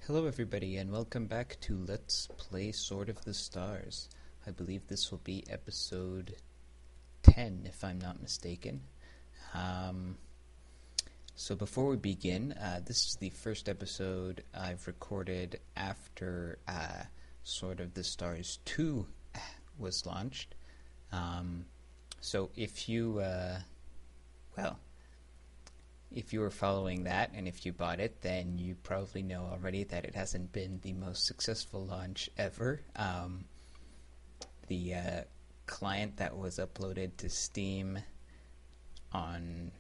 Hello everybody and welcome back to Let's Play Sword of the Stars. I believe this will be episode 10 if I'm not mistaken. So before we begin, this is the first episode I've recorded after Sword of the Stars 2 was launched. So if you, if you were following that and if you bought it, then you probably know already that it hasn't been the most successful launch ever. The client that was uploaded to Steam on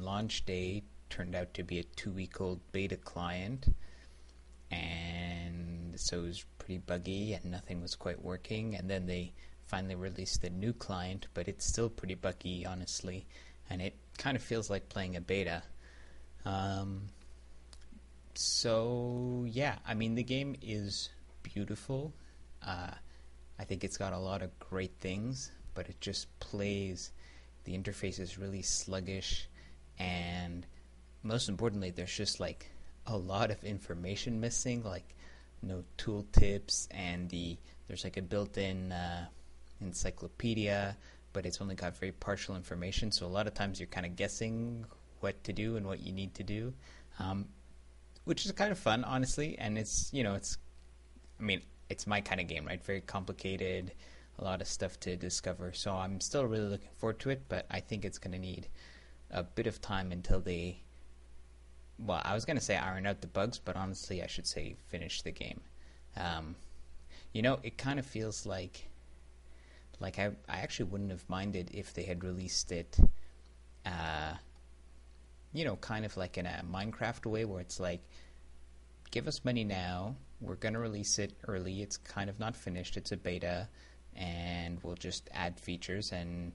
launch day turned out to be a 2-week-old beta client, and so it was pretty buggy and nothing was quite working. And then they finally released the new client, but it's still pretty buggy, honestly, and it kind of feels like playing a beta. So yeah, I mean, the game is beautiful. I think it's got a lot of great things, but it just plays, the interface is really sluggish, and most importantly, there's just like a lot of information missing, like no tooltips, and there's like a built-in encyclopedia, but it's only got very partial information, so a lot of times you're kind of guessing what to do and what you need to do, which is kind of fun, honestly. And it's my kind of game, right? Very complicated, a lot of stuff to discover, so I'm still really looking forward to it, but I think it's going to need a bit of time until they, well, I was going to say iron out the bugs, but honestly I should say finish the game. It kind of feels like I actually wouldn't have minded if they had released it, kind of like in a Minecraft way, where it's like, give us money now, we're going to release it early, it's kind of not finished, it's a beta, and we'll just add features and,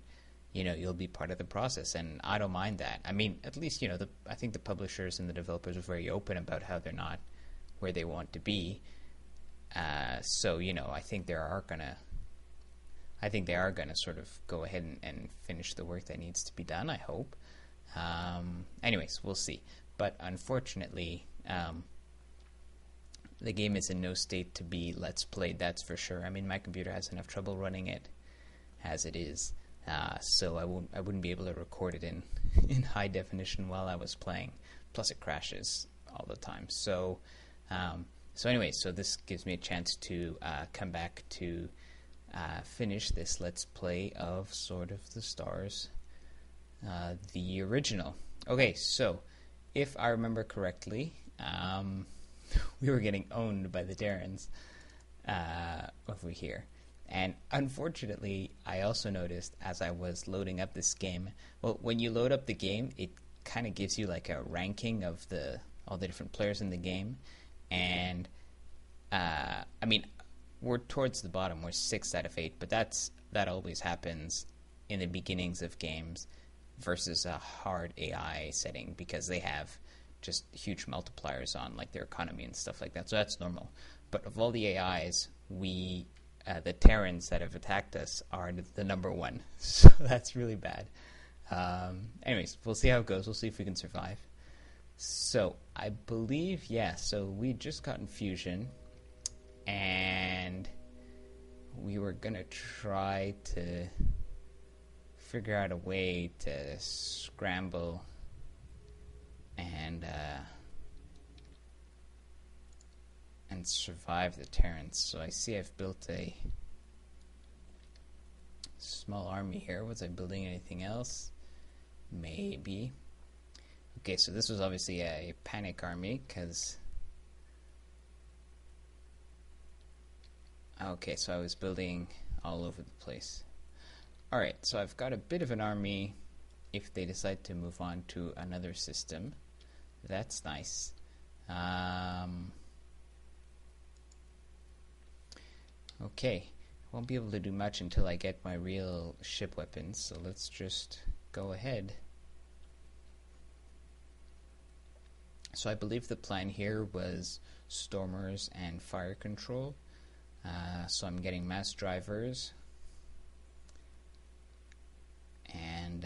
you'll be part of the process. And I don't mind that. I mean, at least, I think the publishers and the developers are very open about how they're not where they want to be. So, I think they are going to sort of go ahead and finish the work that needs to be done, I hope. Anyways, we'll see. But unfortunately, the game is in no state to be Let's Played, that's for sure. I mean, my computer has enough trouble running it as it is, so I wouldn't be able to record it in high definition while I was playing. Plus, it crashes all the time. So this gives me a chance to come back to finish this Let's Play of Sword of the Stars, the original. Okay, so if I remember correctly, we were getting owned by the terrans over here. And unfortunately, I also noticed as I was loading up this game, well, when you load up the game, it kind of gives you like a ranking of all the different players in the game. And, we're towards the bottom. We're 6 out of 8, but that always happens in the beginnings of games versus a hard AI setting, because they have just huge multipliers on like their economy and stuff like that. So that's normal. But of all the AIs, the terrans that have attacked us are the number 1. So that's really bad. Anyways, we'll see how it goes. We'll see if we can survive. So I believe, so we just got infusion, and we were going to try to figure out a way to scramble and survive the terrans. So I see I've built a small army here. Was I building anything else? Maybe. Okay, so this was obviously a panic army, because... Okay, so I was building all over the place. Alright, so I've got a bit of an army if they decide to move on to another system. That's nice. Okay, won't be able to do much until I get my real ship weapons, so let's just go ahead. So I believe the plan here was stormers and fire control. So I'm getting mass drivers, and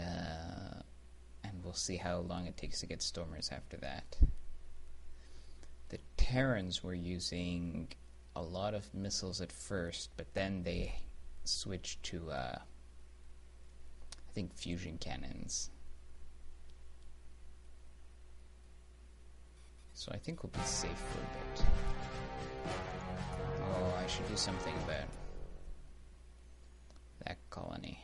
we'll see how long it takes to get stormers after that. The Terrans were using a lot of missiles at first, but then they switched to, I think, fusion cannons. So I think we'll be safe for a bit. Oh, I should do something about that colony.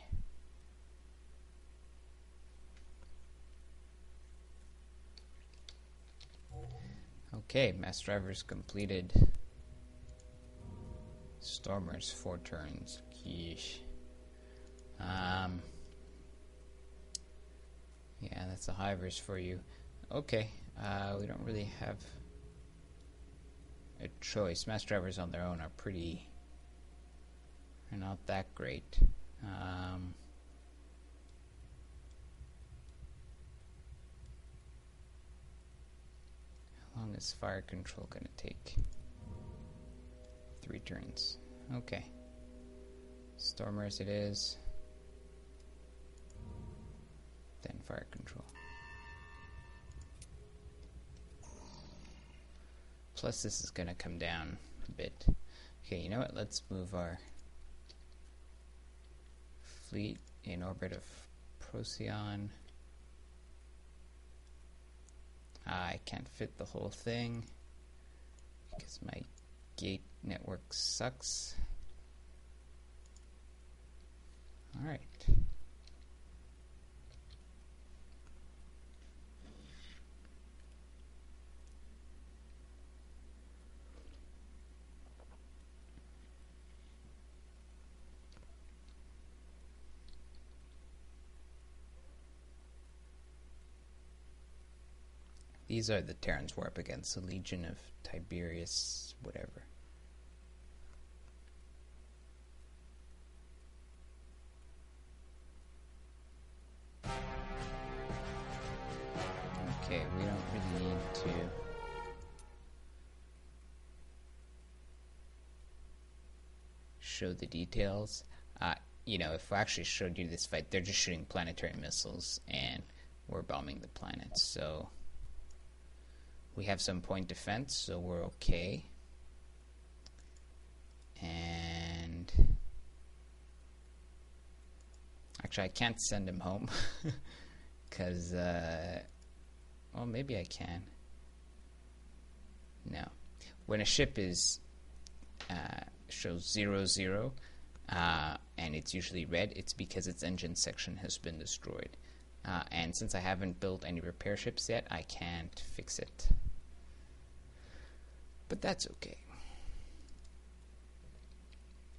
Okay, mass drivers completed. Stormers, 4 turns. Yeesh. Yeah, that's the hivers for you. Okay, we don't really have a choice. Mass drivers on their own are not that great. How long is fire control gonna take? 3 turns. Okay. Stormers it is. Then fire control. Plus this is gonna come down a bit. Okay, you know what? Let's move our fleet in orbit of Procyon. I can't fit the whole thing because my gate network sucks. Alright. These are the Terrans we're up against, the Legion of Tiberius, whatever. Okay, we don't really need to show the details. You know, if I actually showed you this fight, they're just shooting planetary missiles and we're bombing the planets, so we have some point defense, so we're okay. And actually, I can't send him home because, well, maybe I can. No. When a ship is shows 0-0 and it's usually red, it's because its engine section has been destroyed. And since I haven't built any repair ships yet, I can't fix it. But that's okay.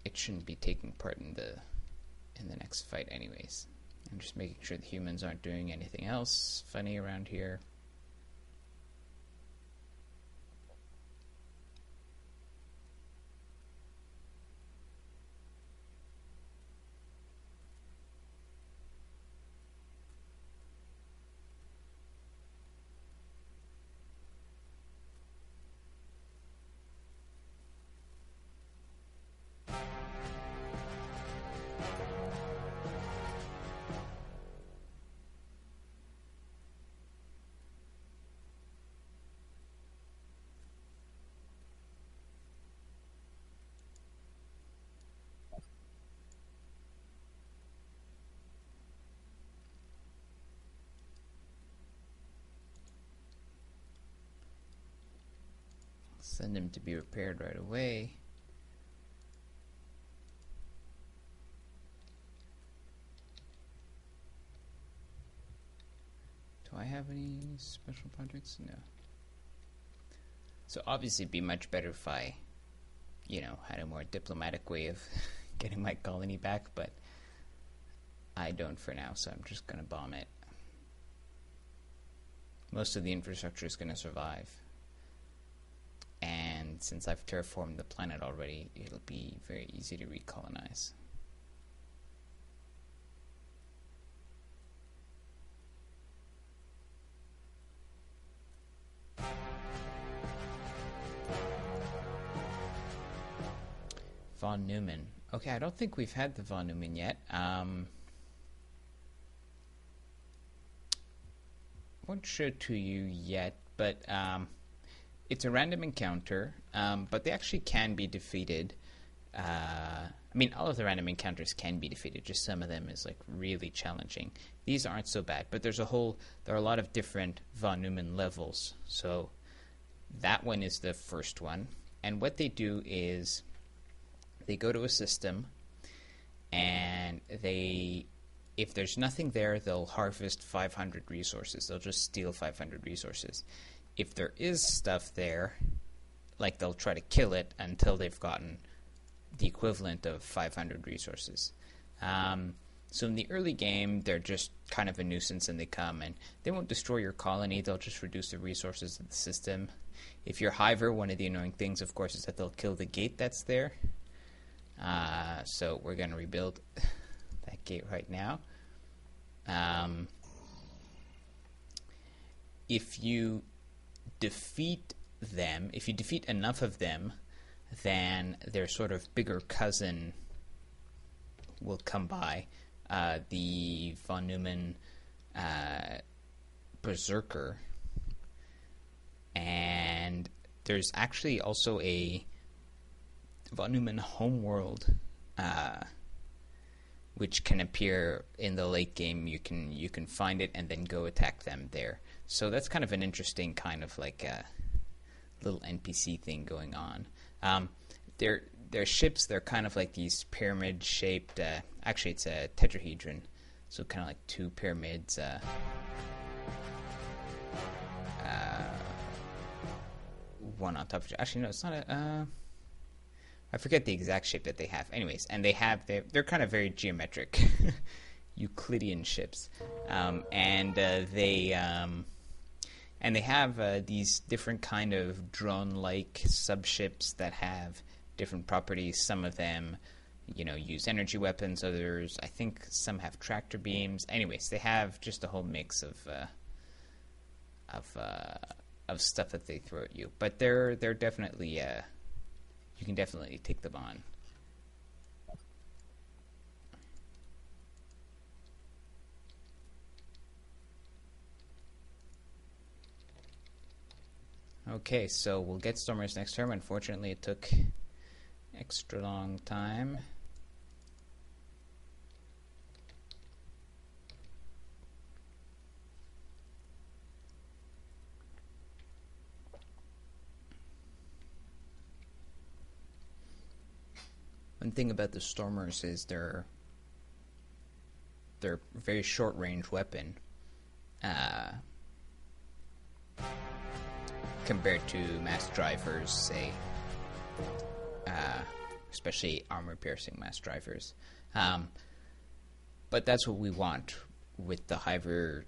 It shouldn't be taking part in the next fight anyways. I'm just making sure the humans aren't doing anything else funny around here. Send him to be repaired right away. Do I have any special projects? No. So obviously it'd be much better if I, you know, had a more diplomatic way of getting my colony back, but I don't for now, so I'm just gonna bomb it. Most of the infrastructure is gonna survive. And since I've terraformed the planet already, it'll be very easy to recolonize. Von Neumann. Okay, I don't think we've had the Von Neumann yet. Won't show it to you yet, but it's a random encounter, but they actually can be defeated. I mean, all of the random encounters can be defeated. Just some of them is like really challenging. These aren't so bad, but there are a lot of different von Neumann levels. So that one is the first one, and what they do is they go to a system, and if there's nothing there, they'll harvest 500 resources. They'll just steal 500 resources. If there is stuff there, like they'll try to kill it until they've gotten the equivalent of 500 resources. So in the early game, they're just kind of a nuisance, and they come and they won't destroy your colony. They'll just reduce the resources of the system. If you're Hiver, one of the annoying things, of course, is that they'll kill the gate that's there. So we're going to rebuild that gate right now. If you defeat them, if you defeat enough of them, then their sort of bigger cousin will come by, the von Neumann Berserker. And there's actually also a von Neumann homeworld, which can appear in the late game. You can find it and then go attack them there. So that's kind of an interesting kind of like a little NPC thing going on. Their ships, they're kind of like these pyramid-shaped... actually, it's a tetrahedron, so kind of like two pyramids. One on top of... Actually, no, it's not a... I forget the exact shape that they have. Anyways, and they're kind of very geometric, Euclidean ships, and they have these different kind of drone-like subships that have different properties. Some of them, use energy weapons. Others, I think, some have tractor beams. Anyways, they have just a whole mix of stuff that they throw at you. But they're definitely you can definitely take them on. Okay, so we'll get Stormers next term. Unfortunately, it took extra long time. One thing about the Stormers is they're very short-range weapon compared to mass drivers, say, especially armor-piercing mass drivers. But that's what we want with the Hiver,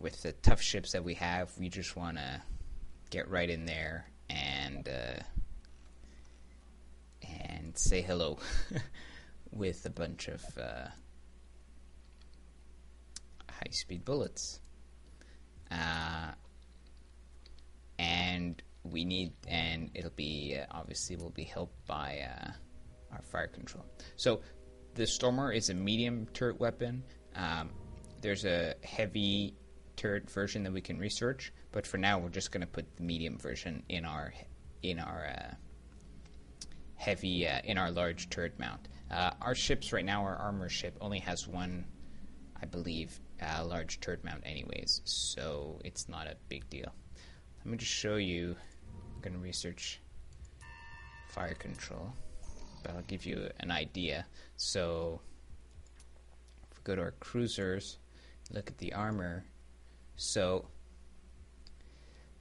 with the tough ships that we have. We just want to get right in there and say hello with a bunch of high-speed bullets. And it'll be, obviously will be helped by our fire control. So the Stormer is a medium turret weapon. There's a heavy turret version that we can research, but for now we're just going to put the medium version in our heavy in our large turret mount. Our ships right now, our armor ship only has one, I believe, large turret mount anyways, so it's not a big deal. Let me just show you. I'm going to research fire control, but I'll give you an idea. So if we go to our cruisers, look at the armor. So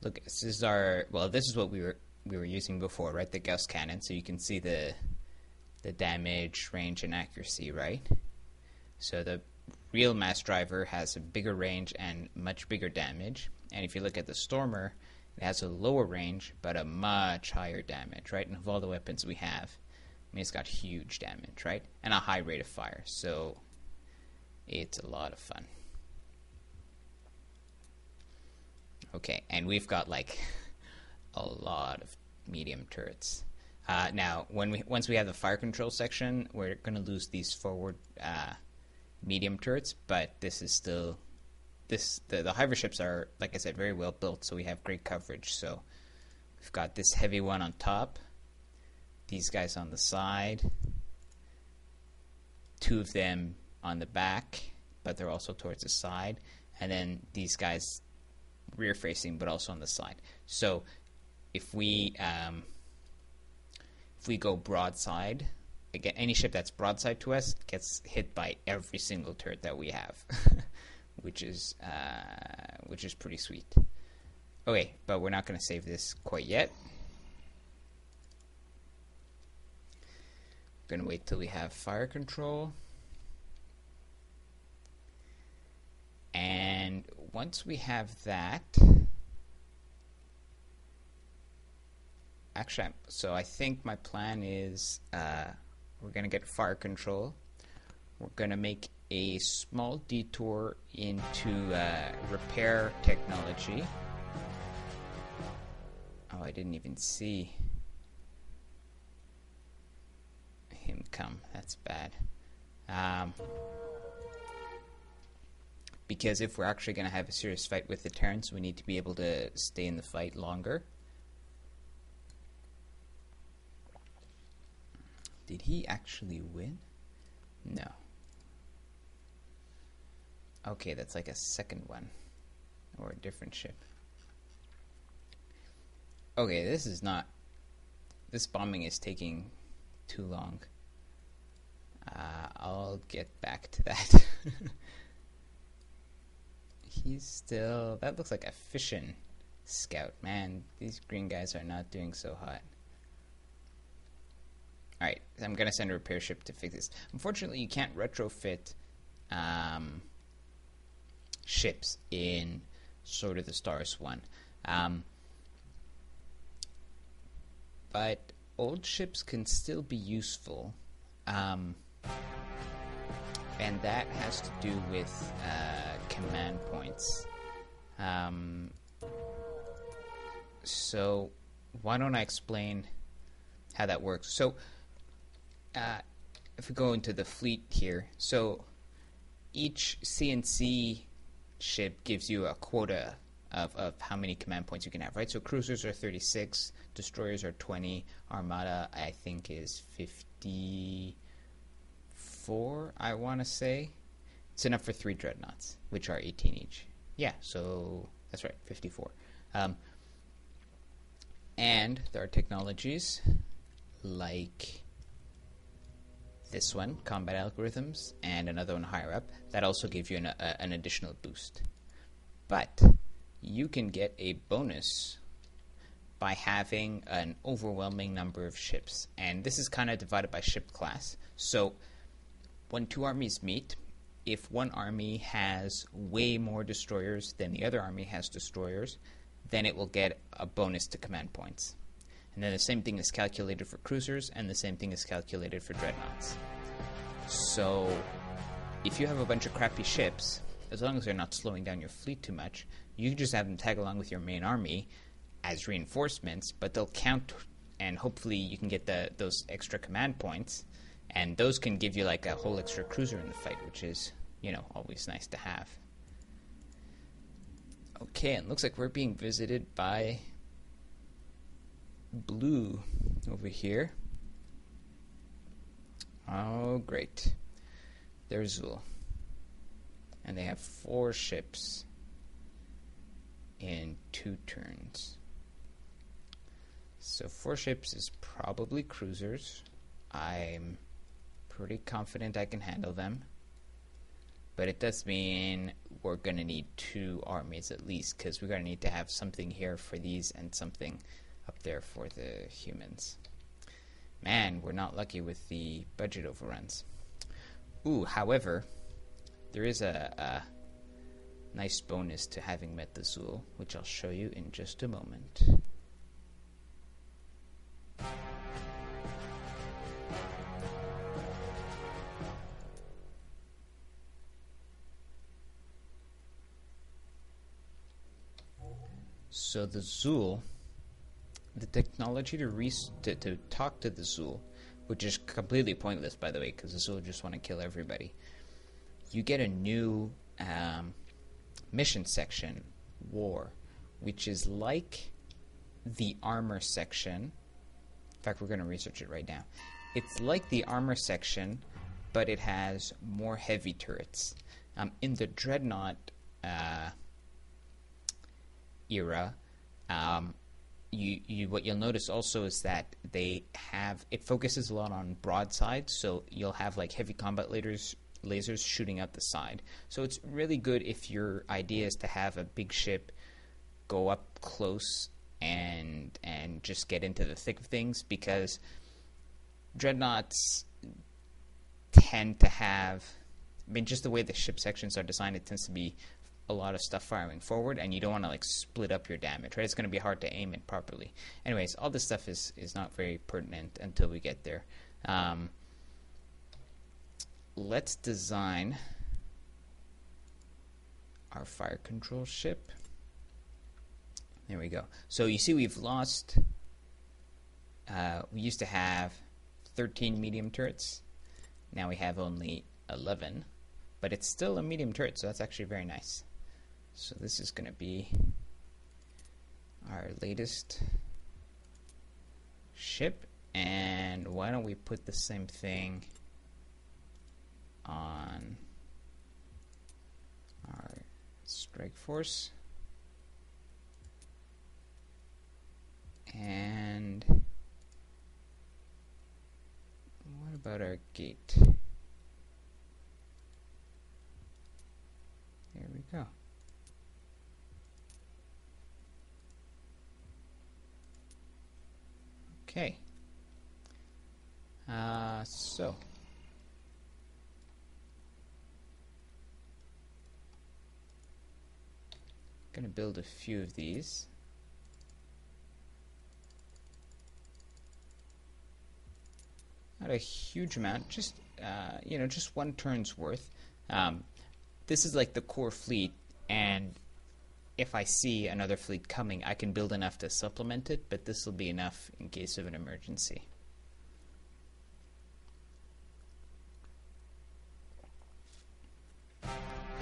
look, this is what we were using before, right? The Gauss cannon. So you can see the damage, range, and accuracy, right? So the real mass driver has a bigger range and much bigger damage. And if you look at the Stormer, it has a lower range but a much higher damage, right? And of all the weapons we have, I mean, it's got huge damage, right? And a high rate of fire. So it's a lot of fun. Okay, and we've got like a lot of medium turrets. Now, once we have the fire control section, we're going to lose these forward medium turrets, but this is still the Hiver ships are, like I said, very well built, so we have great coverage. So We've got this heavy one on top, these guys on the side, 2 of them on the back, but they're also towards the side, and then these guys rear facing but also on the side. So if we go broadside, again, any ship that's broadside to us gets hit by every single turret that we have, which is pretty sweet. Okay, but we're not going to save this quite yet. We're going to wait till we have fire control. And once we have that, actually, so I think my plan is we're going to get fire control. We're going to make a small detour into repair technology. Oh, I didn't even see him come. That's bad. Because if we're actually going to have a serious fight with the Terrans, we need to be able to stay in the fight longer. Did he actually win? No. Okay, that's like a second one. Or a different ship. Okay, this bombing is taking too long. I'll get back to that. He's still... That looks like a fission scout. Man, these green guys are not doing so hot. Alright, I'm going to send a repair ship to fix this. Unfortunately, you can't retrofit ships in Sword of the Stars 1. But old ships can still be useful. And that has to do with command points. So why don't I explain how that works? So if we go into the fleet here, so each CNC ship gives you a quota of how many command points you can have, right? So cruisers are 36, destroyers are 20, armada I think is 54, I want to say. It's enough for 3 dreadnoughts, which are 18 each. Yeah, so that's right, 54. And there are technologies like this one, combat algorithms, and another one higher up, that also give you an additional boost. But you can get a bonus by having an overwhelming number of ships. And this is kind of divided by ship class. So when 2 armies meet, if one army has way more destroyers than the other army has destroyers, then it will get a bonus to command points. And then the same thing is calculated for cruisers, and the same thing is calculated for dreadnoughts. So if you have a bunch of crappy ships, as long as they're not slowing down your fleet too much, you can just have them tag along with your main army as reinforcements, but they'll count, and hopefully you can get those extra command points, and those can give you like a whole extra cruiser in the fight, which is, you know, always nice to have. Okay, and it looks like we're being visited by blue over here. Oh, great. There's Zuul. And they have 4 ships in 2 turns. So 4 ships is probably cruisers. I'm pretty confident I can handle them. But it does mean we're going to need 2 armies at least, because we're going to need to have something here for these and something up there for the humans. Man, we're not lucky with the budget overruns. Ooh, however, there is a nice bonus to having met the Zuul, which I'll show you in just a moment. So the Zuul, the technology to talk to the Zuul, which is completely pointless, by the way, because the Zuul just want to kill everybody. You get a new mission section, War, which is like the armor section. In fact, we're going to research it right now. It's like the armor section, but it has more heavy turrets. In the Dreadnought era, what you'll notice also is that it focuses a lot on broadside, so you'll have like heavy combat lasers shooting out the side. So it's really good if your idea is to have a big ship go up close and just get into the thick of things, because dreadnoughts tend to have, I mean, just the way the ship sections are designed, it tends to be a lot of stuff firing forward, and you don't want to like split up your damage, right? It's going to be hard to aim it properly. Anyways, all this stuff is not very pertinent until we get there. Let's design our fire control ship. There we go. So you see we've lost, we used to have 13 medium turrets. Now we have only 11, but it's still a medium turret, so that's actually very nice. So this is going to be our latest ship, and why don't we put the same thing on our strike force, and what about our gate? There we go. Okay. So gonna build a few of these. Not a huge amount, just just one turn's worth. This is like the core fleet, and if I see another fleet coming, I can build enough to supplement it, but this will be enough in case of an emergency.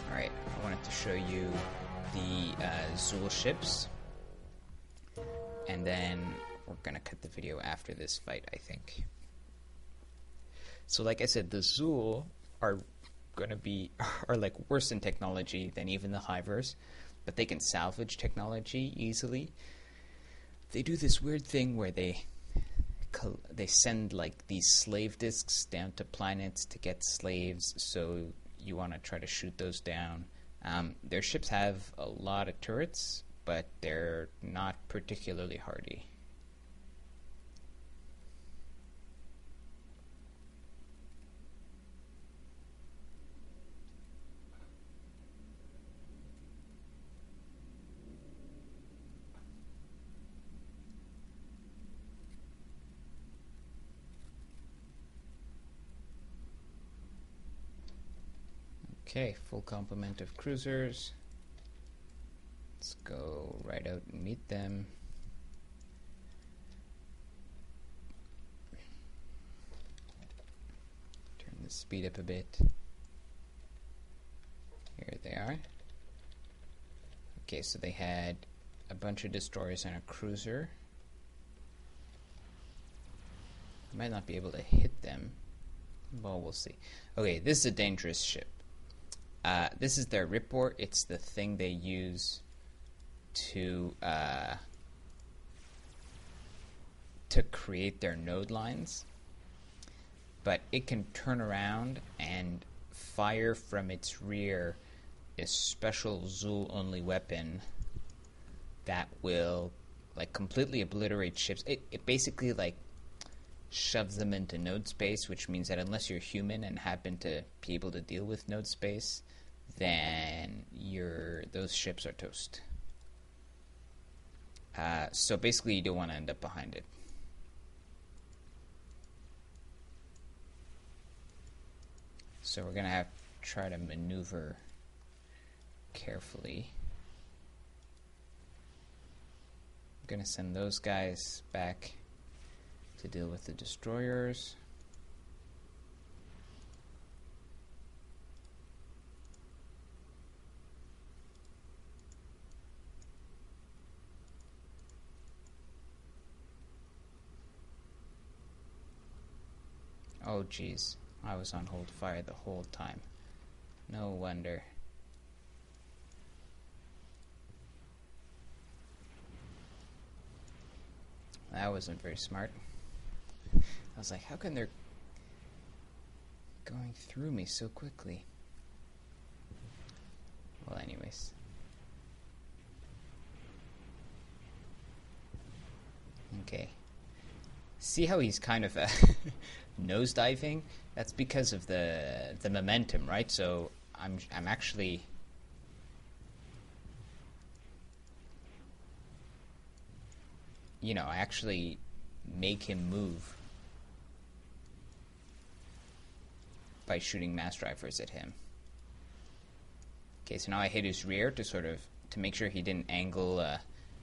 Alright, I wanted to show you the Zuul ships, and then we're going to cut the video after this fight, I think. So like I said, the Zuul are like worse in technology than even the Hivers, but they can salvage technology easily. They do this weird thing where they send like these slave disks down to planets to get slaves, so you want to try to shoot those down. Their ships have a lot of turrets, but they're not particularly hardy. Okay, full complement of cruisers. Let's go right out and meet them. Turn the speed up a bit. Here they are. Okay, so they had a bunch of destroyers and a cruiser. I might not be able to hit them. Well, we'll see. Okay, this is a dangerous ship. This is their ripboard. It's the thing they use to create their node lines. But it can turn around and fire from its rear a special Zuul only weapon that will like completely obliterate ships. It basically like shoves them into node space, which means that unless you're human and happen to be able to deal with node space, then those ships are toast. So basically you don't want to end up behind it. So we're going to have to try to maneuver carefully. I'm going to send those guys back to deal with the destroyers. Oh, jeez. I was on hold fire the whole time. No wonder. That wasn't very smart. I was like, how come they're going through me so quickly? Well, anyways. Okay. See how he's kind of nosediving? That's because of the momentum, right? So I'm actually I actually make him move by shooting mass drivers at him. Okay, so now I hit his rear to make sure he didn't angle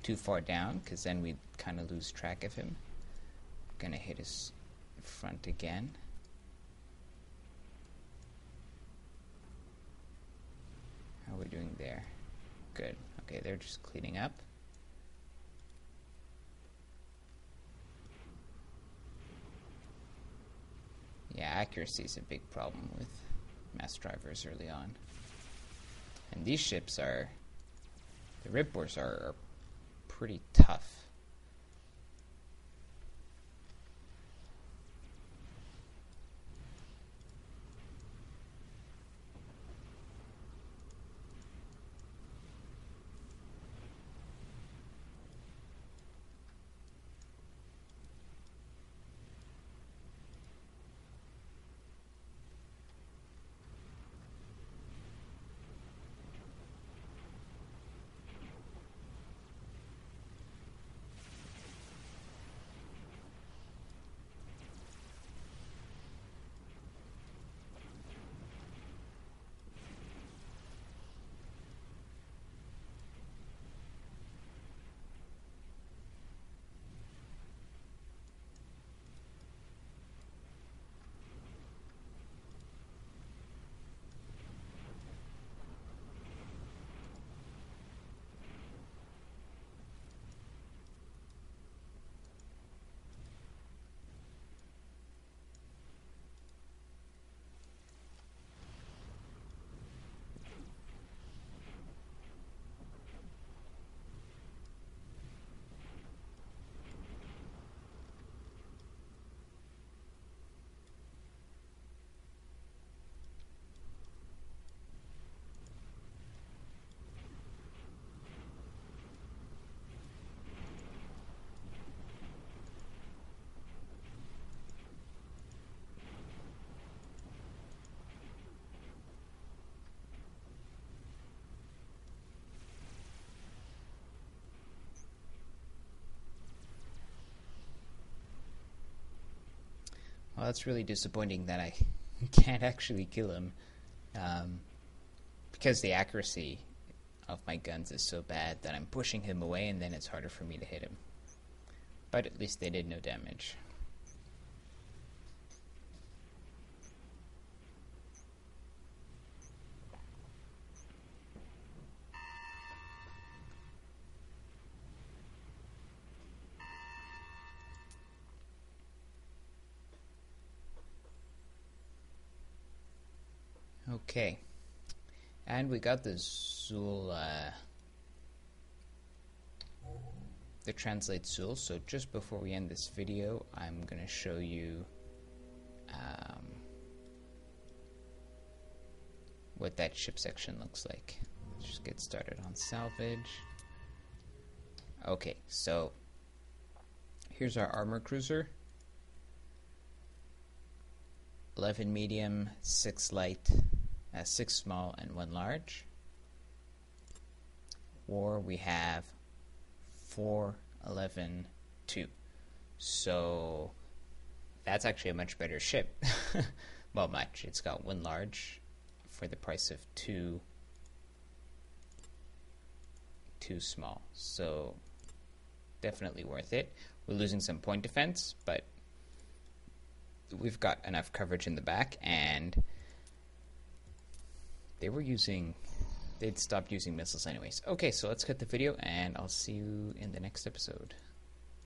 too far down, because then we'd kind of lose track of him. Gonna hit his front again. How are we doing there? Good. Okay, they're just cleaning up. Yeah, accuracy is a big problem with mass drivers early on. And these ships the rippers are pretty tough. Well, that's really disappointing that I can't actually kill him, because the accuracy of my guns is so bad that I'm pushing him away, and then it's harder for me to hit him. But at least they did no damage. Okay, and we got the Zuul, the translate Zuul. So just before we end this video, I'm going to show you what that ship section looks like. Let's just get started on salvage. Okay, so here's our armor cruiser. 11 medium, 6 light, 6 small, and 1 large. War, we have 4, 11, 2. So that's actually a much better ship. Well, much. It's got 1 large for the price of 2 small. So definitely worth it. We're losing some point defense, but we've got enough coverage in the back, and they'd stopped using missiles anyways. Okay, so let's cut the video, and I'll see you in the next episode.